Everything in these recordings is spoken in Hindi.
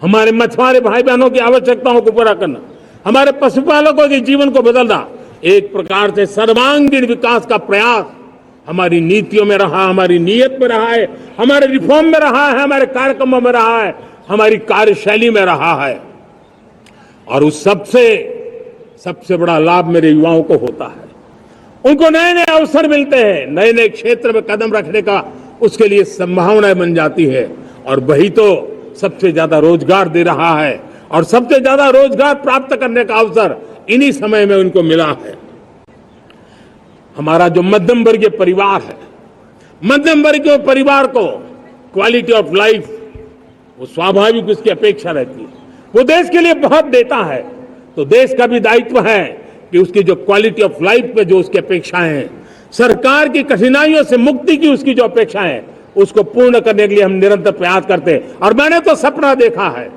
हमारे मछुआरे भाई बहनों की आवश्यकताओं को पूरा करना, हमारे पशुपालकों के जीवन को बदलना, एक प्रकार से सर्वांगीण विकास का प्रयास हमारी नीतियों में रहा, हमारी नीयत में रहा है, हमारे रिफॉर्म में रहा है, हमारे कार्यक्रमों में रहा है, हमारी कार्यशैली में रहा है। और उस सबसे बड़ा लाभ मेरे युवाओं को होता है। उनको नए नए अवसर मिलते हैं, नए नए क्षेत्र में कदम रखने का उसके लिए संभावनाएं बन जाती है, और वही तो सबसे ज्यादा रोजगार दे रहा है। और सबसे ज्यादा रोजगार प्राप्त करने का अवसर इन्हीं समय में उनको मिला है। हमारा जो मध्यम वर्गीय परिवार है, मध्यम वर्गीय परिवार को क्वालिटी ऑफ लाइफ, वो स्वाभाविक उसकी अपेक्षा रहती है। वो देश के लिए बहुत देता है, तो देश का भी दायित्व है कि उसकी जो क्वालिटी ऑफ लाइफ पे जो उसकी अपेक्षाएं हैं, सरकार की कठिनाइयों से मुक्ति की उसकी जो अपेक्षाएं हैं, उसको पूर्ण करने के लिए हम निरंतर प्रयास करते हैं। और मैंने तो सपना देखा है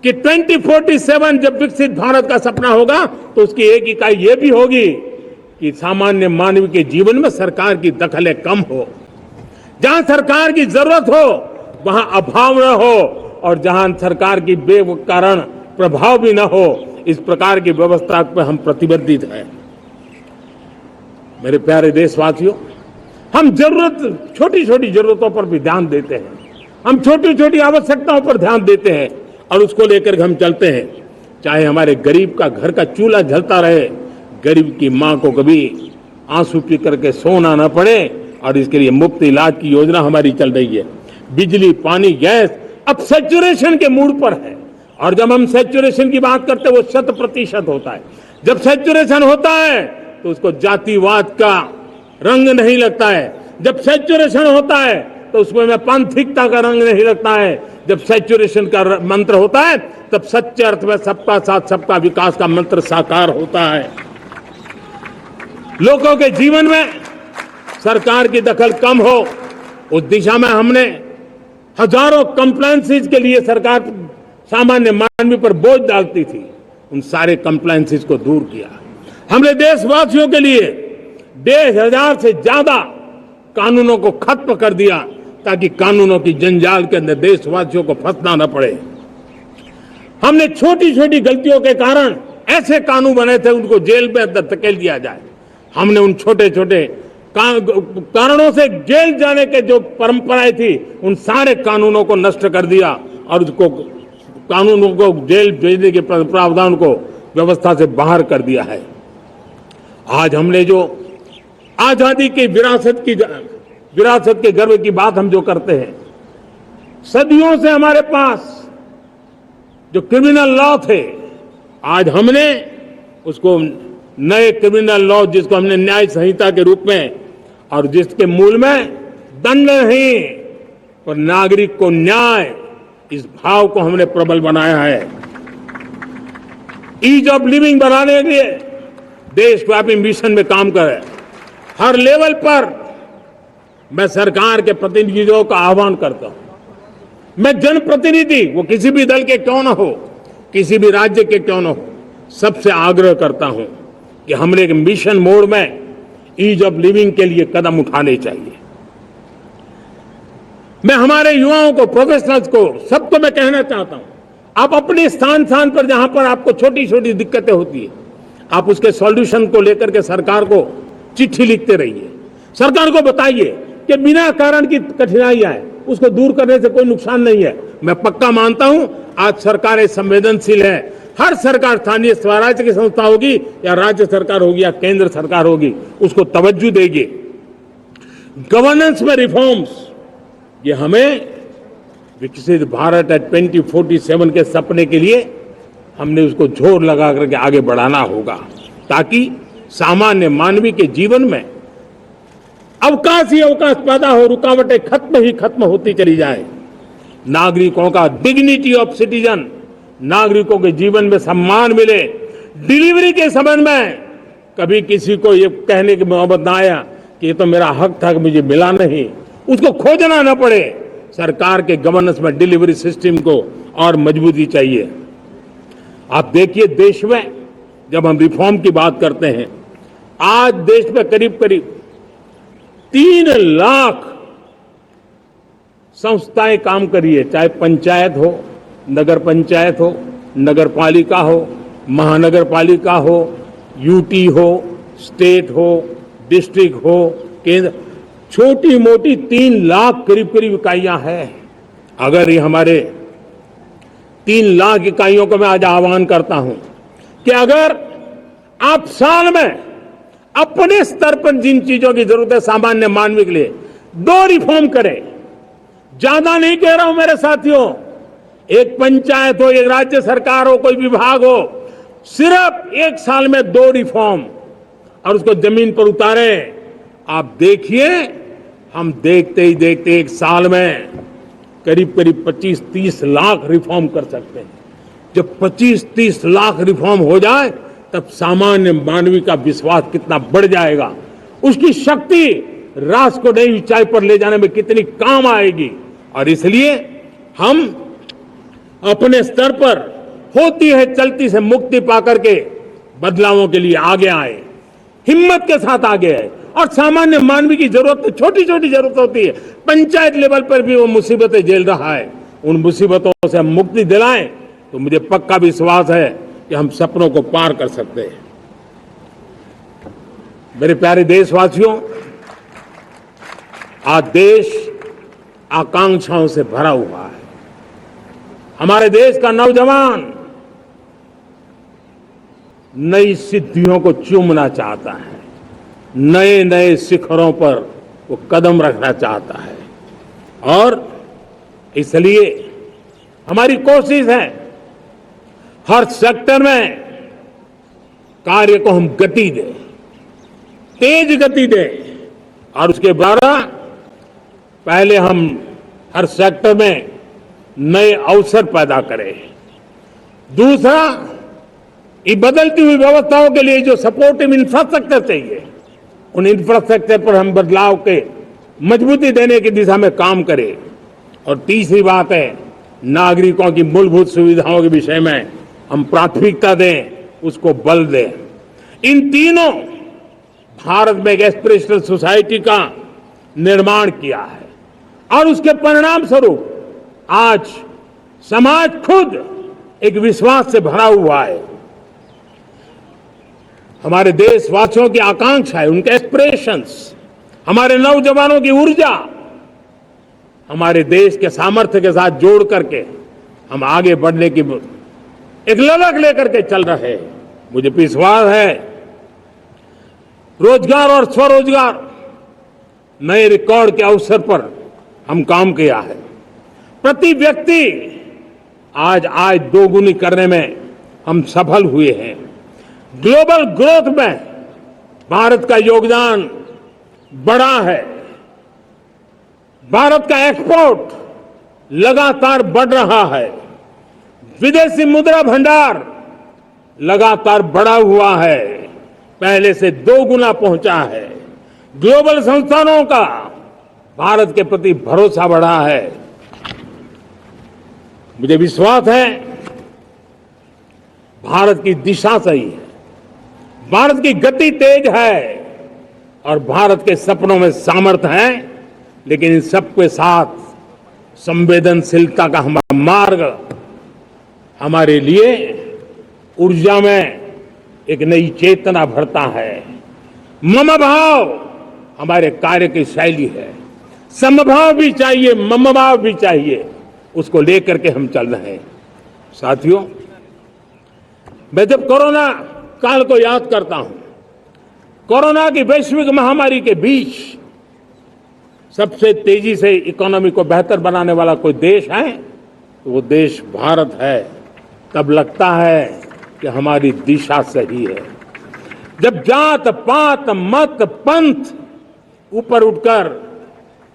कि 2047 जब विकसित भारत का सपना होगा, तो उसकी एक इकाई ये भी होगी कि सामान्य मानव के जीवन में सरकार की दखलें कम हो, जहां सरकार की जरूरत हो वहां अभाव न हो, और जहां सरकार की बेकारण प्रभाव भी न हो, इस प्रकार की व्यवस्था पर हम प्रतिबद्ध हैं। मेरे प्यारे देशवासियों, हम छोटी छोटी जरूरतों पर भी ध्यान देते हैं, हम छोटी छोटी आवश्यकताओं पर ध्यान देते हैं, और उसको लेकर हम चलते हैं। चाहे हमारे गरीब का घर का चूल्हा जलता रहे, गरीब की मां को कभी आंसू पी करके सोना न पड़े, और इसके लिए मुफ्त इलाज की योजना हमारी चल रही है। बिजली, पानी, गैस अब सैचुरेशन के मूड पर है, और जब हम सैचुरेशन की बात करते हैं वो 100% होता है। जब सैचुरेशन होता है तो उसको जातिवाद का रंग नहीं लगता है। जब सैचुरेशन होता है तो उसमें पांथिकता का रंग नहीं लगता है। जब सैचुरेशन का मंत्र होता है तब सच्चे अर्थ में सबका साथ सबका विकास का मंत्र साकार होता है। लोगों के जीवन में सरकार की दखल कम हो, उस दिशा में हमने हजारों कंप्लायंसेस के लिए सरकार सामान्य मानवी पर बोझ डालती थी, उन सारे कंप्लायंसेस को दूर किया। हमने देशवासियों के लिए 1,500 से ज्यादा कानूनों को खत्म कर दिया, ताकि कानूनों की जंजाल के अंदर देशवासियों को फंसना न पड़े। हमने छोटी छोटी गलतियों के कारण ऐसे कानून बने थे, उनको जेल में अंदर धकेल दिया जाए। हमने उन छोटे छोटे कारणों से जेल जाने के जो परंपराएं थी, उन सारे कानूनों को नष्ट कर दिया, और उसको कानूनों को जेल भेजने के प्रावधान को व्यवस्था से बाहर कर दिया है। आज हमने जो आजादी की विरासत के गर्व की बात हम जो करते हैं, सदियों से हमारे पास जो क्रिमिनल लॉ थे, आज हमने उसको नए क्रिमिनल लॉ, जिसको हमने न्याय संहिता के रूप में, और जिसके मूल में दंड नहीं पर नागरिक को न्याय, इस भाव को हमने प्रबल बनाया है। ईज ऑफ लिविंग बनाने के लिए देशव्यापी मिशन में काम करें। हर लेवल पर मैं सरकार के प्रतिनिधियों का आह्वान करता हूं। मैं जनप्रतिनिधि, वो किसी भी दल के क्यों न हो, किसी भी राज्य के क्यों न हो, सबसे आग्रह करता हूं कि हमने एक मिशन मोड में ईज ऑफ लिविंग के लिए कदम उठाने चाहिए। मैं हमारे युवाओं को, प्रोफेशनल्स को, सबको मैं कहना चाहता हूं, आप अपने स्थान पर जहां पर आपको छोटी छोटी दिक्कतें होती है, आप उसके सॉल्यूशन को लेकर के सरकार को चिट्ठी लिखते रहिए। सरकार को बताइए कि बिना कारण की कठिनाइयां है, उसको दूर करने से कोई नुकसान नहीं है। मैं पक्का मानता हूं आज सरकारें संवेदनशील है। हर सरकार, स्थानीय स्वराज्य की संस्था होगी या राज्य सरकार होगी या केंद्र सरकार होगी, उसको तवज्जो देगी। गवर्नेंस में रिफॉर्म्स, ये हमें विकसित भारत 2047 के सपने के लिए हमने उसको जोर लगा करके आगे बढ़ाना होगा, ताकि सामान्य मानवी के जीवन में अवकाश ही अवकाश पैदा हो, रुकावटें खत्म होती चली जाए। नागरिकों का डिग्निटी ऑफ सिटीजन, नागरिकों के जीवन में सम्मान मिले। डिलीवरी के संबंध में कभी किसी को ये कहने की मोहब्बत ना आया कि ये तो मेरा हक था कि मुझे मिला नहीं, उसको खोजना न पड़े। सरकार के गवर्नेंस में डिलीवरी सिस्टम को और मजबूती चाहिए। आप देखिए, देश में जब हम रिफॉर्म की बात करते हैं, आज देश में करीब 3 लाख संस्थाएं काम कर रही है, चाहे पंचायत हो, नगर पंचायत हो, नगर पालिका हो, महानगर पालिका हो, यूटी हो, स्टेट हो, डिस्ट्रिक्ट हो, केंद्र, छोटी मोटी 3 लाख करीब करीब इकाइयां हैं। अगर ये हमारे 3 लाख इकाइयों को मैं आज आह्वान करता हूं कि अगर आप साल में अपने स्तर पर जिन चीजों की जरूरत है सामान्य मानव के लिए 2 रिफॉर्म करें। ज्यादा नहीं कह रहा हूं मेरे साथियों, एक पंचायत हो, एक राज्य सरकार हो, कोई विभाग हो, सिर्फ 1 साल में 2 रिफॉर्म और उसको जमीन पर उतारें। आप देखिए, हम देखते ही देखते 1 साल में करीब करीब 25-30 लाख रिफॉर्म कर सकते हैं। जब 25-30 लाख रिफॉर्म हो जाए तब सामान्य मानवी का विश्वास कितना बढ़ जाएगा, उसकी शक्ति राष्ट्र को नई ऊंचाई पर ले जाने में कितनी काम आएगी। और इसलिए हम अपने स्तर पर होती है चलती से मुक्ति पाकर के बदलावों के लिए आगे आए, हिम्मत के साथ आगे आए। और सामान्य मानवी की जरूरत, छोटी छोटी जरूरत होती है, पंचायत लेवल पर भी वो मुसीबतें झेल रहा है, उन मुसीबतों से हम मुक्ति दिलाएं तो मुझे पक्का विश्वास है कि हम सपनों को पार कर सकते हैं। मेरे प्यारे देशवासियों, आज देश आकांक्षाओं से भरा हुआ है। हमारे देश का नौजवान नई सिद्धियों को चूमना चाहता है, नए नए शिखरों पर वो कदम रखना चाहता है। और इसलिए हमारी कोशिश है हर सेक्टर में कार्य को हम गति दें, तेज गति दें। और उसके द्वारा पहले हम हर सेक्टर में नए अवसर पैदा करें। दूसरा, ये बदलती हुई व्यवस्थाओं के लिए जो सपोर्टिव इंफ्रास्ट्रक्चर चाहिए, उन इंफ्रास्ट्रक्चर पर हम बदलाव के मजबूती देने की दिशा में काम करें। और तीसरी बात है, नागरिकों की मूलभूत सुविधाओं के विषय में हम प्राथमिकता दें, उसको बल दें। इन तीनों भारत में एक एस्पिरेशनल सोसाइटी का निर्माण किया है और उसके परिणाम स्वरूप आज समाज खुद एक विश्वास से भरा हुआ है। हमारे देशवासियों की आकांक्षा है, उनके एस्पिरेशंस, हमारे नौजवानों की ऊर्जा हमारे देश के सामर्थ्य के साथ जोड़ करके हम आगे बढ़ने की एक ललक लेकर के चल रहे हैं। मुझे विश्वास है रोजगार और स्वरोजगार नए रिकॉर्ड के अवसर पर हम काम किया है। प्रति व्यक्ति आज आय दोगुनी करने में हम सफल हुए हैं। ग्लोबल ग्रोथ में भारत का योगदान बड़ा है। भारत का एक्सपोर्ट लगातार बढ़ रहा है। विदेशी मुद्रा भंडार लगातार बढ़ा हुआ है, पहले से 2 गुना पहुंचा है। ग्लोबल संस्थानों का भारत के प्रति भरोसा बढ़ा है। मुझे विश्वास है भारत की दिशा सही है, भारत की गति तेज है और भारत के सपनों में सामर्थ्य है। लेकिन इन सबके साथ संवेदनशीलता का हमारा मार्ग हमारे लिए ऊर्जा में एक नई चेतना भरता है। मम भाव हमारे कार्य की शैली है। समभाव भी चाहिए, मम भाव भी चाहिए, उसको लेकर के हम चल रहे हैं। साथियों, मैं जब कोरोना काल को याद करता हूं, कोरोना की वैश्विक महामारी के बीच सबसे तेजी से इकोनॉमी को बेहतर बनाने वाला कोई देश है तो वो देश भारत है। तब लगता है कि हमारी दिशा सही है। जब जात पात मत पंथ ऊपर उठकर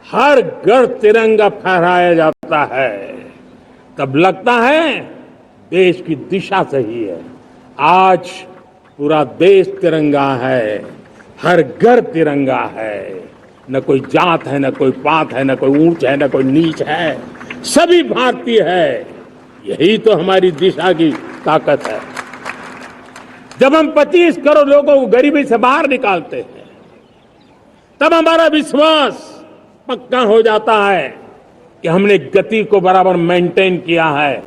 हर घर तिरंगा फहराया जाता है, तब लगता है देश की दिशा सही है। आज पूरा देश तिरंगा है, हर घर तिरंगा है। न कोई जात है, न कोई पात है, न कोई ऊंच है, न कोई नीच है, सभी भारतीय है। यही तो हमारी दिशा की ताकत है। जब हम 25 करोड़ लोगों को गरीबी से बाहर निकालते हैं, तब हमारा विश्वास पक्का हो जाता है कि हमने गति को बराबर मेंटेन किया है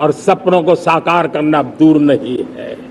और सपनों को साकार करना अब दूर नहीं है।